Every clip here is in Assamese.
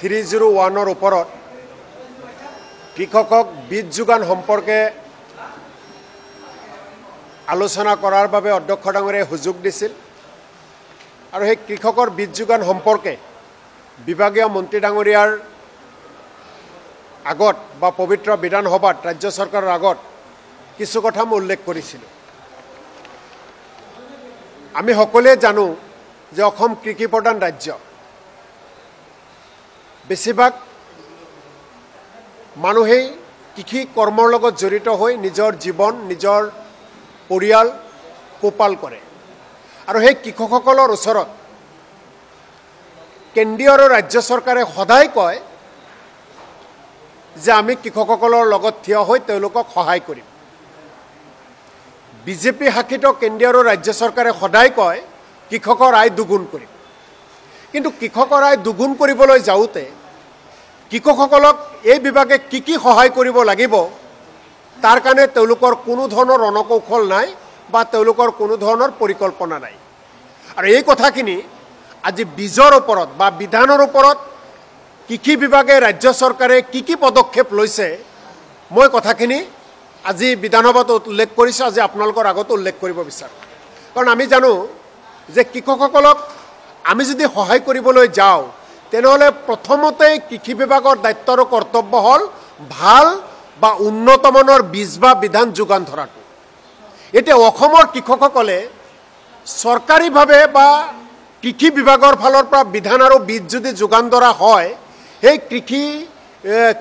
301 ওপৰত কৃষকক বীজ যোগান সম্পৰ্কে আলোচনা কৰাৰ বাবে অধ্যক্ষ ডাঙৰীয়াই সুযোগ দিছিল আৰু সেই কৃষকৰ বীজ যোগান সম্পৰ্কে বিভাগীয় মন্ত্ৰী ডাঙৰীয়াৰ আগত বা পবিত্ৰ বিধানসভাত ৰাজ্য চৰকাৰৰ আগত কিছু কথা মই উল্লেখ কৰিছিলোঁ। আমি সকলোৱে জানো যে অসম কৃষি প্ৰধান ৰাজ্য। বেছিভাগ মানুহেই কৃষি কৰ্মৰ লগত জড়িত হৈ নিজৰ জীৱন নিজৰ পৰিয়াল পোহপাল কৰে আৰু সেই কৃষকসকলৰ ওচৰত কেন্দ্ৰীয় আৰু ৰাজ্য চৰকাৰে সদায় কয় যে আমি কৃষকসকলৰ লগত থিয় হৈ তেওঁলোকক সহায় কৰিম। বিজেপি শাসিত কেন্দ্ৰীয় আৰু ৰাজ্য চৰকাৰে সদায় কয় কৃষকৰ আয় দুগুণ কৰিম, কিন্তু কৃষকৰ আয় দুগুণ কৰিবলৈ যাওঁতে কৃষকসকলক এই বিভাগে কি সহায় কৰিব লাগিব তাৰ কাৰণে তেওঁলোকৰ কোনো ধৰণৰ ৰণকৌশল নাই বা তেওঁলোকৰ কোনো ধৰণৰ পৰিকল্পনা নাই। আৰু এই কথাখিনি আজি বীজৰ ওপৰত বা বিধানৰ ওপৰত কৃষি বিভাগে ৰাজ্য চৰকাৰে কি পদক্ষেপ লৈছে মই কথাখিনি আজি বিধানসভাত উল্লেখ কৰিছোঁ, আজি আপোনালোকৰ আগত উল্লেখ কৰিব বিচাৰোঁ। কাৰণ আমি জানো যে কৃষকসকলক আমি যদি সহায় কৰিবলৈ যাওঁ তেনেহ'লে প্ৰথমতেই কৃষি বিভাগৰ দায়িত্ব আৰু কৰ্তব্য হ'ল ভাল বা উন্নত মানৰ বীজ বা বিধান যোগান ধৰাটো। এতিয়া অসমৰ কৃষকসকলে চৰকাৰীভাৱে বা কৃষি বিভাগৰ ফালৰ পৰা বিধান আৰু বীজ যদি যোগান ধৰা হয় সেই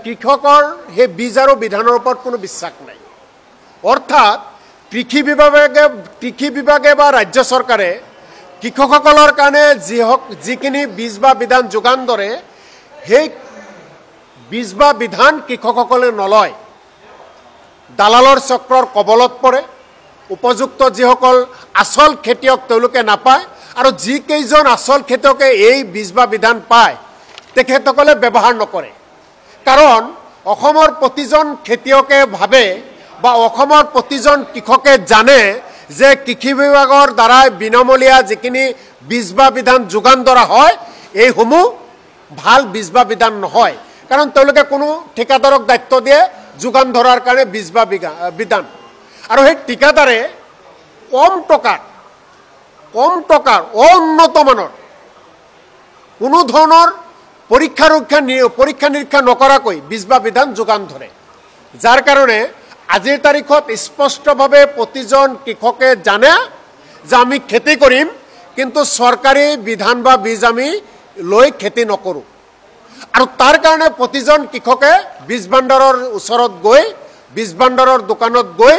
কৃষকৰ সেই বীজ আৰু বিধানৰ ওপৰত কোনো বিশ্বাস নাই। অৰ্থাৎ কৃষি বিভাগে বা ৰাজ্য চৰকাৰে কৃষকসকলৰ কাৰণে যিখিনি বীজ বা বিধান যোগান ধৰে সেই বীজ বা বিধান কৃষকসকলে নলয়, দালালৰ চক্ৰৰ কবলত পৰে। উপযুক্ত যিসকল আচল খেতিয়ক তেওঁলোকে নাপায় আৰু যিকেইজন আচল খেতিয়কে এই বীজ বা বিধান পায় তেখেতসকলে ব্যৱহাৰ নকৰে। কাৰণ অসমৰ প্ৰতিজন খেতিয়কে ভাবে বা অসমৰ প্ৰতিজন কৃষকে জানে যে কৃষি বিভাগৰ দ্বাৰাই বিনামূলীয়া যিখিনি বীজ বা বিধান যোগান ধৰা হয় এইসমূহ ভাল বীজ বা বিধান নহয়, কাৰণ তেওঁলোকে কোনো ঠিকাদাৰক দায়িত্ব দিয়ে যোগান ধৰাৰ কাৰণে বীজ বা বিধান। আৰু সেই ঠিকাদাৰে কম টকাৰ অউন্নত মানৰ কোনো ধৰণৰ পৰীক্ষা নিৰীক্ষা নকৰাকৈ বীজ বা বিধান যোগান ধৰে, যাৰ কাৰণে আজিৰ তাৰিখত স্পষ্টভাৱে প্ৰতিজন কৃষকে জানে যে আমি খেতি কৰিম কিন্তু চৰকাৰী বিধান বা বীজ আমি লৈ খেতি নকৰোঁ। আৰু তাৰ কাৰণে প্ৰতিজন কৃষকে বীজ ভাণ্ডাৰৰ ওচৰত গৈ বীজ ভাণ্ডাৰৰ দোকানত গৈ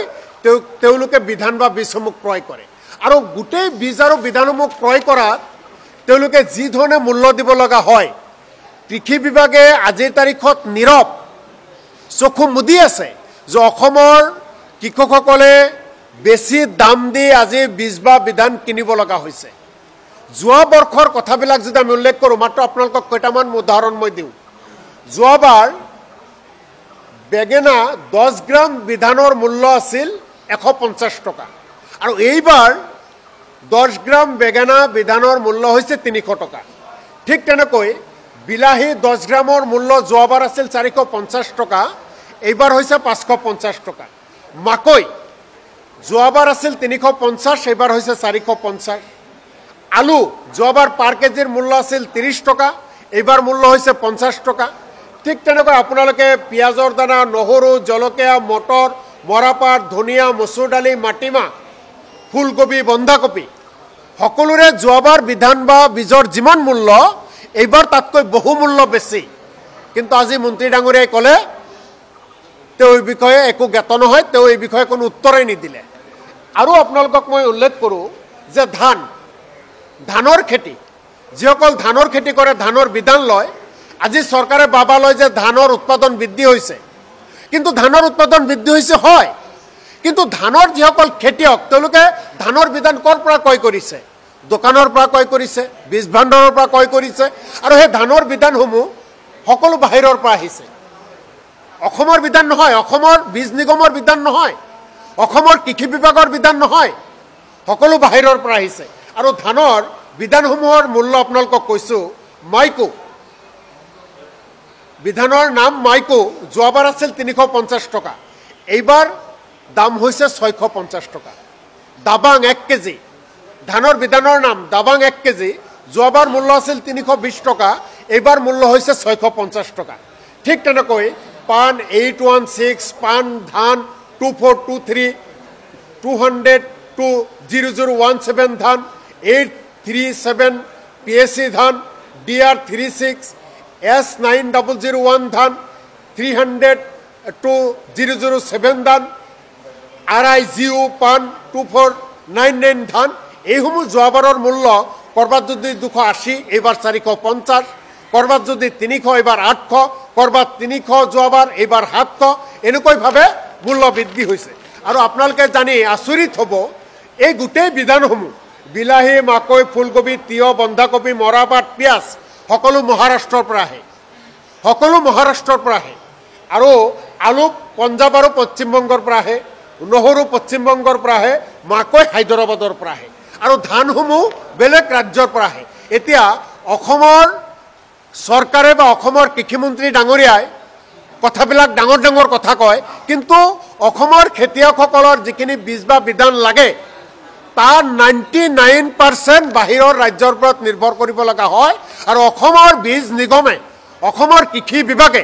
তেওঁলোকে বিধান বা বীজসমূহ ক্ৰয় কৰে আৰু গোটেই বীজ আৰু বিধানসমূহ ক্ৰয় কৰাত তেওঁলোকে যি ধৰণে মূল্য দিব লগা হয় কৃষি বিভাগে আজিৰ তাৰিখত নীৰৱ চকু মুদি আছে যে অসমৰ কৃষকসকলে বেছি দাম দি আজি বীজ বা বিধান কিনিব লগা হৈছে। যোৱা বৰ্ষৰ কথাবিলাক যদি আমি উল্লেখ কৰোঁ, মাত্ৰ আপোনালোকক কেইটামান উদাহৰণ মই দিওঁ। যোৱাবাৰ বেঙেনা 10 গ্ৰাম বিধানৰ মূল্য আছিল 150 টকা আৰু এইবাৰ 10 গ্ৰাম বেঙেনা বিধানৰ মূল্য হৈছে 300 টকা। ঠিক তেনেকৈ বিলাহী 10 গ্ৰামৰ মূল্য যোৱাবাৰ আছিল 450 টকা, এইবাৰ হৈছে 550 টকা। মাকৈ যোৱাবাৰ আছিল 350, এইবাৰ হৈছে 450। আলু যোৱাবাৰ পাৰ কেজিৰ মূল্য আছিল 30 টকা, এইবাৰ মূল্য হৈছে 50 টকা। ঠিক তেনেকৈ আপোনালোকে পিঁয়াজৰ দানা, নহৰু, জলকীয়া, মটৰ, মৰাপাট, ধনিয়া, মচুৰ দালি, মাটিমাহ, ফুলকবি, বন্ধাকবি সকলোৰে যোৱাবাৰ বিধান বা বীজৰ যিমান মূল্য এইবাৰ তাতকৈ বহু মূল্য বেছি। কিন্তু আজি মন্ত্ৰী ডাঙৰীয়াই ক'লে তেওঁ এই বিষয়ে একো জ্ঞাত নহয়, তেওঁ এই বিষয়ে কোনো উত্তৰেই নিদিলে। আৰু আপোনালোকক মই উল্লেখ কৰোঁ যে ধানৰ খেতি, যিসকল ধানৰ খেতি কৰে ধানৰ বিধান লয়, আজি চৰকাৰে বাবা লয় যে ধানৰ উৎপাদন বৃদ্ধি হৈছে, কিন্তু ধানৰ উৎপাদন বৃদ্ধি হৈছে হয়, কিন্তু ধানৰ যিসকল খেতিয়ক তেওঁলোকে ধানৰ বিধান ক'ৰ পৰা ক্ৰয় কৰিছে? দোকানৰ পৰা ক্ৰয় কৰিছে, বীজ ভাণ্ডাৰৰ পৰা ক্ৰয় কৰিছে আৰু সেই ধানৰ বিধানসমূহ সকলো বাহিৰৰ পৰা আহিছে। অসমৰ বিধান নহয়, অসমৰ বীজ নিগমৰ বিধান নহয়, অসমৰ কৃষি বিভাগৰ বিধান নহয়, সকলো বাহিৰৰ পৰা আহিছে। আৰু ধানৰ বিধানসমূহৰ মূল্য আপোনালোকক কৈছোঁ, মাইকো বিধানৰ নাম মাইকো যোৱাবাৰ আছিল 350 টকা, এইবাৰ দাম হৈছে 650 টকা। দাবাং 1 কেজি, ধানৰ বিধানৰ নাম দাবাং 1 কেজি, যোৱাবাৰ মূল্য আছিল 320 টকা, এইবাৰ মূল্য হৈছে 650 টকা। ঠিক তেনেকৈ পাণ 816, পাণ ধান 2423, 200 to 0017 ধান, 837 PSC ধান, DR36, S9001 ধান, 300 to 007 ধান, RIGU পাণ 2499 ধান, এইসমূহ যোৱাবাৰৰ মূল্য কৰবাত যদি 280, এইবাৰ 450, কৰবাত যদি 300, এইবাৰ 800, কৰবাত 300 যোৱাবাৰ, এইবাৰ 700, এনেকৈভাৱে মূল্য বৃদ্ধি হৈছে। আৰু আপোনালোকে জানি আচৰিত হ'ব, এই গোটেই বিধানসমূহ বিলাহী, মাকৈ, ফুলকবি, তিয়হ, বন্ধাকবি, মৰাপাট, পিঁয়াজ সকলো মহাৰাষ্ট্ৰৰ পৰা আহে, সকলো মহাৰাষ্ট্ৰৰ পৰা আহে। আৰু আলু পঞ্জাৱ আৰু পশ্চিমবংগৰ পৰা আহে, নহৰু পশ্চিমবংগৰ পৰা আহে, মাকৈ হায়দৰাবাদৰ পৰা আহে, আৰু ধানসমূহ বেলেগ ৰাজ্যৰ পৰা আহে। এতিয়া অসমৰ চৰকাৰে বা অসমৰ কৃষিমন্ত্ৰী ডাঙৰীয়াই কথাবিলাক ডাঙৰ ডাঙৰ কথা কয়, কিন্তু অসমৰ খেতিয়কসকলৰ যিখিনি বীজ বা বিধান লাগে তাৰ 99% বাহিৰৰ ৰাজ্যৰ ওপৰত নিৰ্ভৰ কৰিব লগা হয়। আৰু অসমৰ বীজ নিগমে, অসমৰ কৃষি বিভাগে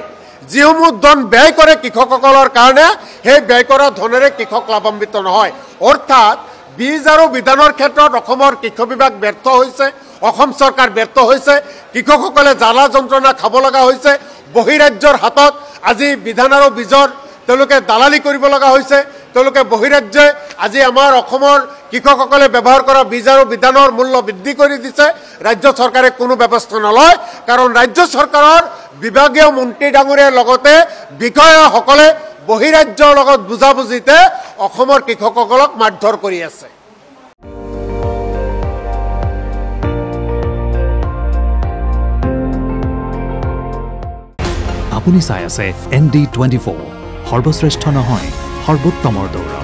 যিসমূহ ধন ব্যয় কৰে কৃষকসকলৰ কাৰণে, সেই ব্যয় কৰা ধনেৰে কৃষক লাভান্বিত নহয়। অৰ্থাৎ বীজ আৰু বিধানৰ ক্ষেত্ৰত অসমৰ কৃষি বিভাগ ব্যৰ্থ হৈছে, অসম চৰকাৰ ব্যৰ্থ হৈছে, কৃষকসকলে জ্বালা যন্ত্ৰণা খাব লগা হৈছে। বহিৰাজ্যৰ হাতত আজি বিধান আৰু বীজৰ তেওঁলোকে দালালি কৰিব লগা হৈছে। তেওঁলোকে বহিৰাজ্যই আজি আমাৰ অসমৰ কৃষকসকলে ব্যৱহাৰ কৰা বীজ আৰু বিধানৰ মূল্য বৃদ্ধি কৰি দিছে। ৰাজ্য চৰকাৰে কোনো ব্যৱস্থা নলয়, কাৰণ ৰাজ্য চৰকাৰৰ বিভাগীয় মন্ত্ৰী ডাঙৰীয়াৰ লগতে বিষয়াসকলে বহিৰাজ্যৰ লগত বুজাবুজিতে অসমৰ কৃষকসকলক মাৰধৰ কৰি আছে। আপুনি চাই আছে ND24, সৰ্বশ্ৰেষ্ঠ নহয় সৰ্বোত্তমৰ দৌৰা।